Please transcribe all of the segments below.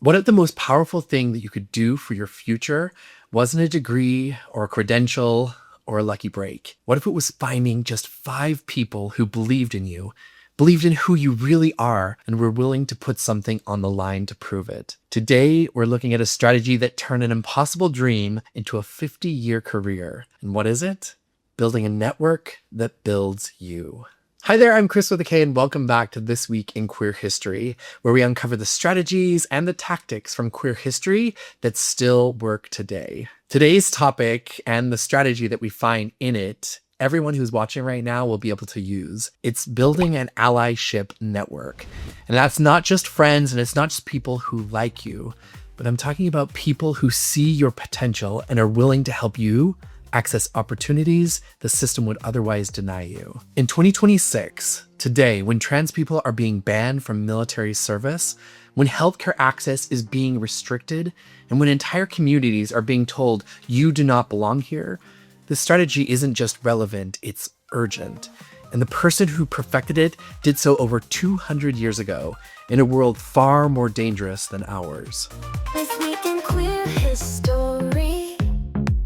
What if the most powerful thing that you could do for your future wasn't a degree or a credential or a lucky break? What if it was finding just 5 people who believed in you, believed in who you really are, and were willing to put something on the line to prove it? Today, we're looking at a strategy that turned an impossible dream into a 50-year career. And what is it? Building a network that builds you. Hi there, I'm Chris with a K, and welcome back to This Week in Queer History, where we uncover the strategies and the tactics from queer history that still work today. Today's topic and the strategy that we find in it, everyone who's watching right now will be able to use. It's building an allyship network. And that's not just friends, and it's not just people who like you, but I'm talking about people who see your potential and are willing to help you access opportunities the system would otherwise deny you. In 2026, today, when trans people are being banned from military service, when healthcare access is being restricted, and when entire communities are being told you do not belong here, this strategy isn't just relevant, it's urgent. And the person who perfected it did so over 200 years ago in a world far more dangerous than ours. This week in queer history,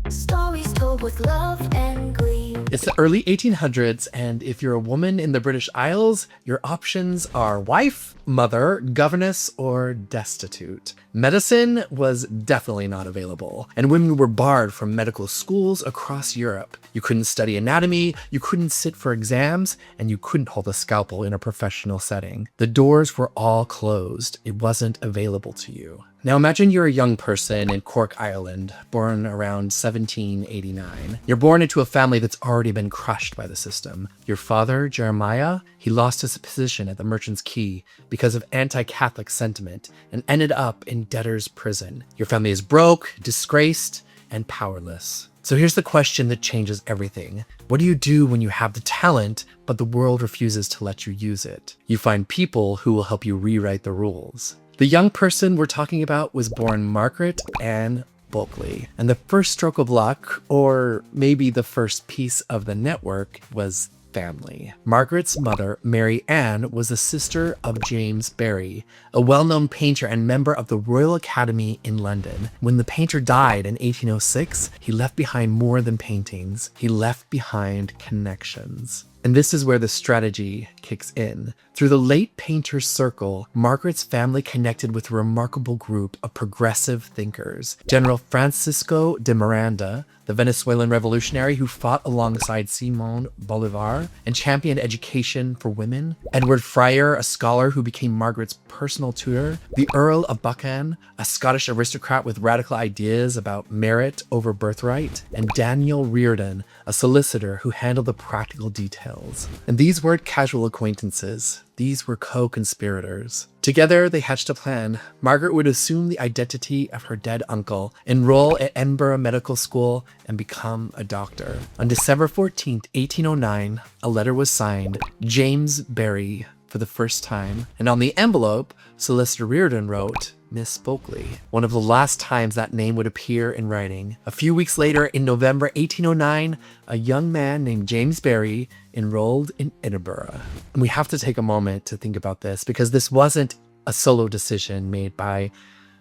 stories told with love and glee. It's the early 1800s, and if you're a woman in the British Isles, your options are wife, mother, governess, or destitute. Medicine was definitely not available, and women were barred from medical schools across Europe. You couldn't study anatomy, you couldn't sit for exams, and you couldn't hold a scalpel in a professional setting. The doors were all closed. It wasn't available to you. Now imagine you're a young person in Cork, Ireland, born around 1789. You're born into a family that's already been crushed by the system. Your father, Jeremiah, he lost his position at the Merchant's Quay because of anti-Catholic sentiment and ended up in debtor's prison. Your family is broke, disgraced, and powerless. So here's the question that changes everything. What do you do when you have the talent, but the world refuses to let you use it? You find people who will help you rewrite the rules. The young person we're talking about was born Margaret Ann Bulkley, and the first stroke of luck, or maybe the first piece of the network, was family. Margaret's mother, Mary Ann, was the sister of James Barry, a well-known painter and member of the Royal Academy in London. When the painter died in 1806, he left behind more than paintings. He left behind connections. And this is where the strategy kicks in. Through the late painter's circle, Margaret's family connected with a remarkable group of progressive thinkers. General Francisco de Miranda, the Venezuelan revolutionary who fought alongside Simón Bolívar and championed education for women. Edward Fryer, a scholar who became Margaret's personal tutor. The Earl of Buchan, a Scottish aristocrat with radical ideas about merit over birthright. And Daniel Reardon, a solicitor who handled the practical details. And these weren't casual acquaintances. These were co-conspirators. Together, they hatched a plan. Margaret would assume the identity of her dead uncle, enroll at Edinburgh Medical School, and become a doctor. On December 14th, 1809, a letter was signed, James Barry, for the first time. And on the envelope, Solicitor Reardon wrote, Miss Bulkley, one of the last times that name would appear in writing. A few weeks later, in November 1809, a young man named James Barry enrolled in Edinburgh. And we have to take a moment to think about this, because this wasn't a solo decision made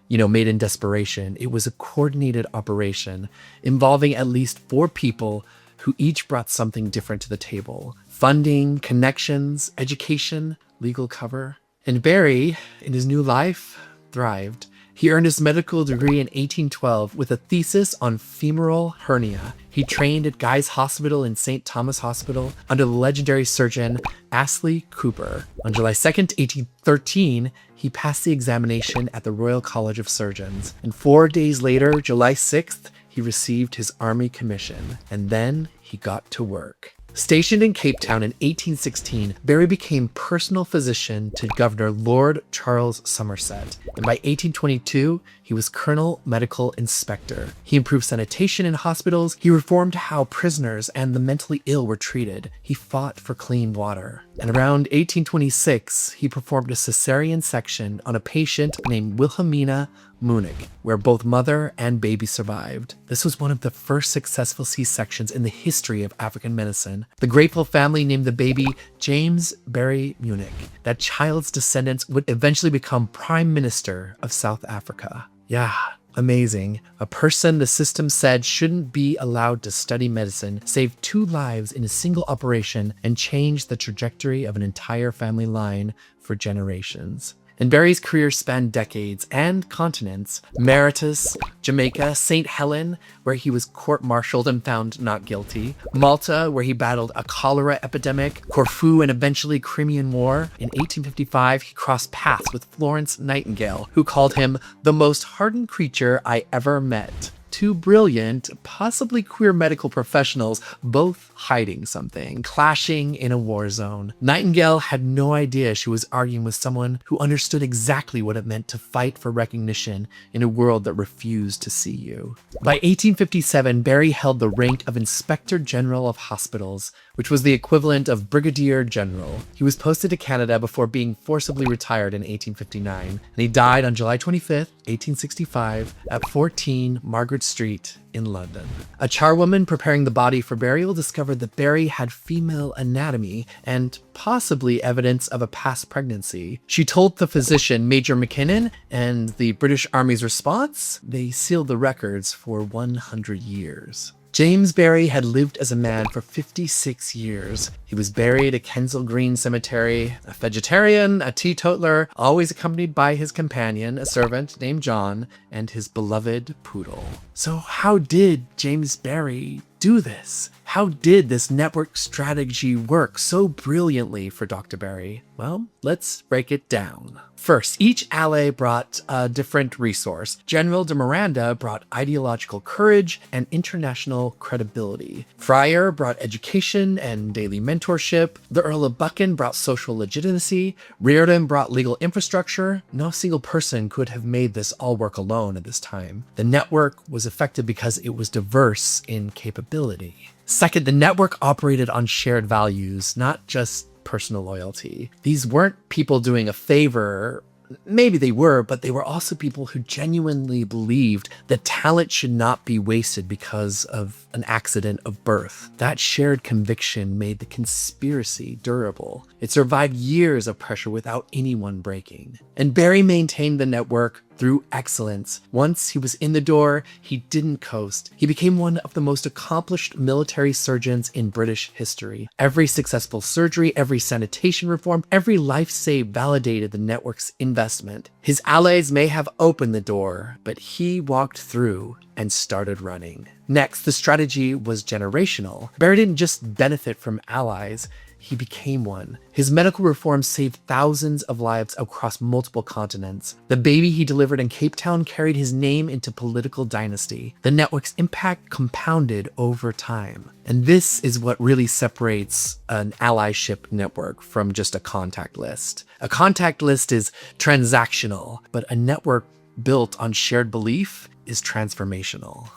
in desperation. It was a coordinated operation involving at least 4 people who each brought something different to the table. Funding, connections, education, legal cover. And Barry, in his new life, thrived. He earned his medical degree in 1812 with a thesis on femoral hernia. He trained at Guy's Hospital and St. Thomas Hospital under the legendary surgeon Astley Cooper. On July 2nd, 1813, he passed the examination at the Royal College of Surgeons. And 4 days later, July 6th, he received his army commission. And then he got to work. Stationed in Cape Town in 1816, Barry became personal physician to Governor Lord Charles Somerset, and by 1822, he was Colonel Medical Inspector. He improved sanitation in hospitals, he reformed how prisoners and the mentally ill were treated, he fought for clean water. And around 1826, he performed a cesarean section on a patient named Wilhelmina Munich, where both mother and baby survived. This was one of the first successful C-sections in the history of African medicine. The grateful family named the baby James Barry Munich. That child's descendants would eventually become Prime Minister of South Africa. Yeah. Amazing. A person the system said shouldn't be allowed to study medicine saved 2 lives in a single operation and changed the trajectory of an entire family line for generations. And Barry's career spanned decades and continents. Mauritius, Jamaica, St. Helena, where he was court-martialed and found not guilty. Malta, where he battled a cholera epidemic. Corfu and eventually Crimean War. In 1855, he crossed paths with Florence Nightingale, who called him the most hardened creature I ever met. 2 brilliant, possibly queer medical professionals, both hiding something, clashing in a war zone. Nightingale had no idea she was arguing with someone who understood exactly what it meant to fight for recognition in a world that refused to see you. By 1857, Barry held the rank of Inspector General of Hospitals, which was the equivalent of Brigadier General. He was posted to Canada before being forcibly retired in 1859, and he died on July 25th, 1865, at 14 Margaret Street in London. A charwoman preparing the body for burial discovered that Barry had female anatomy and possibly evidence of a past pregnancy. She told the physician, Major McKinnon, and the British Army's response, they sealed the records for 100 years. James Barry had lived as a man for 56 years. He was buried at Kensal Green Cemetery, a vegetarian, a teetotaler, always accompanied by his companion, a servant named John, and his beloved poodle. So how did James Barry do this? How did this network strategy work so brilliantly for Dr. Barry? Well, let's break it down. First, each ally brought a different resource. General de Miranda brought ideological courage and international credibility. Fryer brought education and daily mentorship. The Earl of Buchan brought social legitimacy. Reardon brought legal infrastructure. No single person could have made this all work alone at this time. The network was effective because it was diverse in capability. Second, the network operated on shared values, not just personal loyalty. These weren't people doing a favor. Maybe they were, but they were also people who genuinely believed that talent should not be wasted because of an accident of birth. That shared conviction made the conspiracy durable. It survived years of pressure without anyone breaking. And Barry maintained the network through excellence. Once he was in the door, he didn't coast. He became one of the most accomplished military surgeons in British history. Every successful surgery, every sanitation reform, every life saved validated the network's investment. His allies may have opened the door, but he walked through and started running. Next, the strategy was generational. Barry didn't just benefit from allies, he became one. His medical reforms saved thousands of lives across multiple continents. The baby he delivered in Cape Town carried his name into political dynasty. The network's impact compounded over time. And this is what really separates an allyship network from just a contact list. A contact list is transactional, but a network built on shared belief is transformational.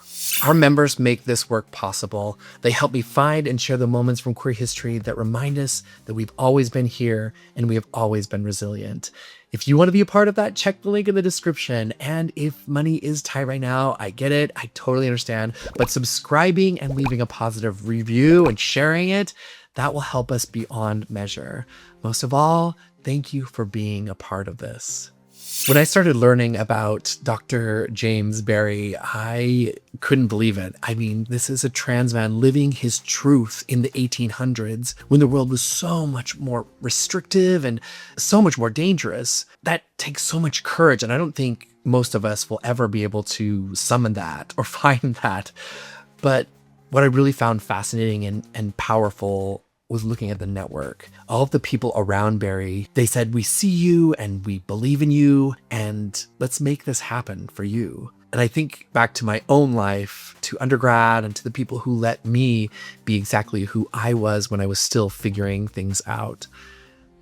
Our members make this work possible. They help me find and share the moments from queer history that remind us that we've always been here and we have always been resilient. If you want to be a part of that, check the link in the description. And if money is tight right now, I get it. I totally understand. But subscribing and leaving a positive review and sharing it, that will help us beyond measure. Most of all, thank you for being a part of this. When I started learning about Dr. James Barry, I couldn't believe it. I mean, this is a trans man living his truth in the 1800s when the world was so much more restrictive and so much more dangerous. That takes so much courage, and I don't think most of us will ever be able to summon that or find that. But what I really found fascinating and powerful was looking at the network. All of the people around Barry, they said, we see you and we believe in you and let's make this happen for you. And I think back to my own life, to undergrad, and to the people who let me be exactly who I was when I was still figuring things out.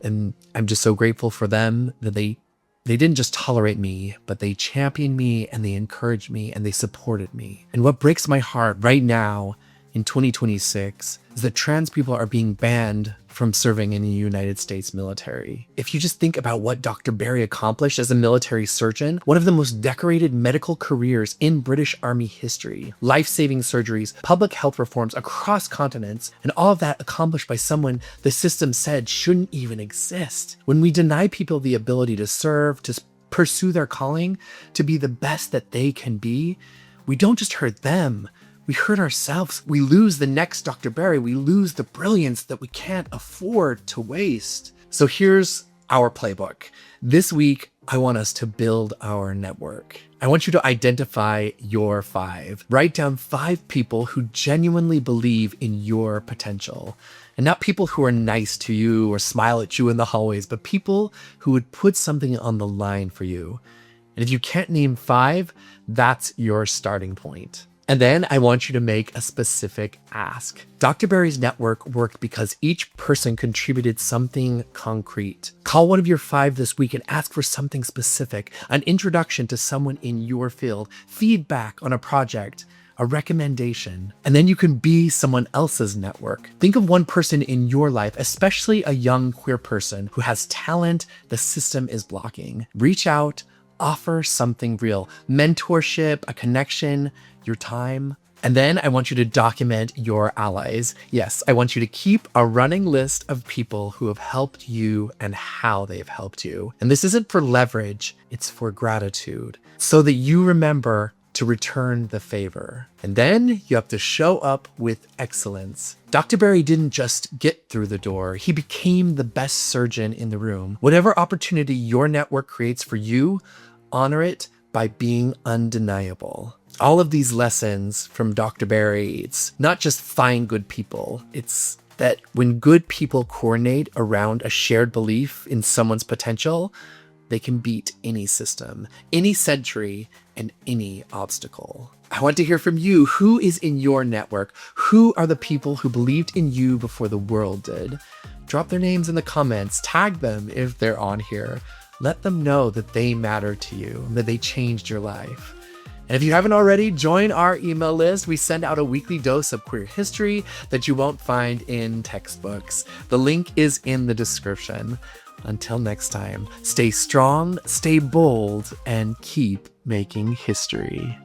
And I'm just so grateful for them that they didn't just tolerate me, but they championed me and they encouraged me and they supported me. And what breaks my heart right now in 2026 is that trans people are being banned from serving in the United States military. If you just think about what Dr. Barry accomplished as a military surgeon, one of the most decorated medical careers in British Army history, life-saving surgeries, public health reforms across continents, and all of that accomplished by someone the system said shouldn't even exist. When we deny people the ability to serve, to pursue their calling, to be the best that they can be, we don't just hurt them, we hurt ourselves. We lose the next Dr. Barry. We lose the brilliance that we can't afford to waste. So here's our playbook. This week, I want us to build our network. I want you to identify your 5. Write down 5 people who genuinely believe in your potential. And not people who are nice to you or smile at you in the hallways, but people who would put something on the line for you. And if you can't name 5, that's your starting point. And then I want you to make a specific ask. Dr. Barry's network worked because each person contributed something concrete. Call one of your 5 this week and ask for something specific, an introduction to someone in your field, feedback on a project, a recommendation, and then you can be someone else's network. Think of one person in your life, especially a young queer person who has talent the system is blocking. Reach out, offer something real, mentorship, a connection, your time. And then I want you to document your allies. Yes, I want you to keep a running list of people who have helped you and how they've helped you. And this isn't for leverage, it's for gratitude, so that you remember to return the favor. And then you have to show up with excellence. Dr. Barry didn't just get through the door, he became the best surgeon in the room. Whatever opportunity your network creates for you, honor it by being undeniable. All of these lessons from Dr. Barry, it's not just find good people. It's that when good people coordinate around a shared belief in someone's potential, they can beat any system, any century, and any obstacle. I want to hear from you. Who is in your network? Who are the people who believed in you before the world did? Drop their names in the comments. Tag them if they're on here. Let them know that they matter to you and that they changed your life. And if you haven't already, join our email list. We send out a weekly dose of queer history that you won't find in textbooks. The link is in the description. Until next time, stay strong, stay bold, and keep making history.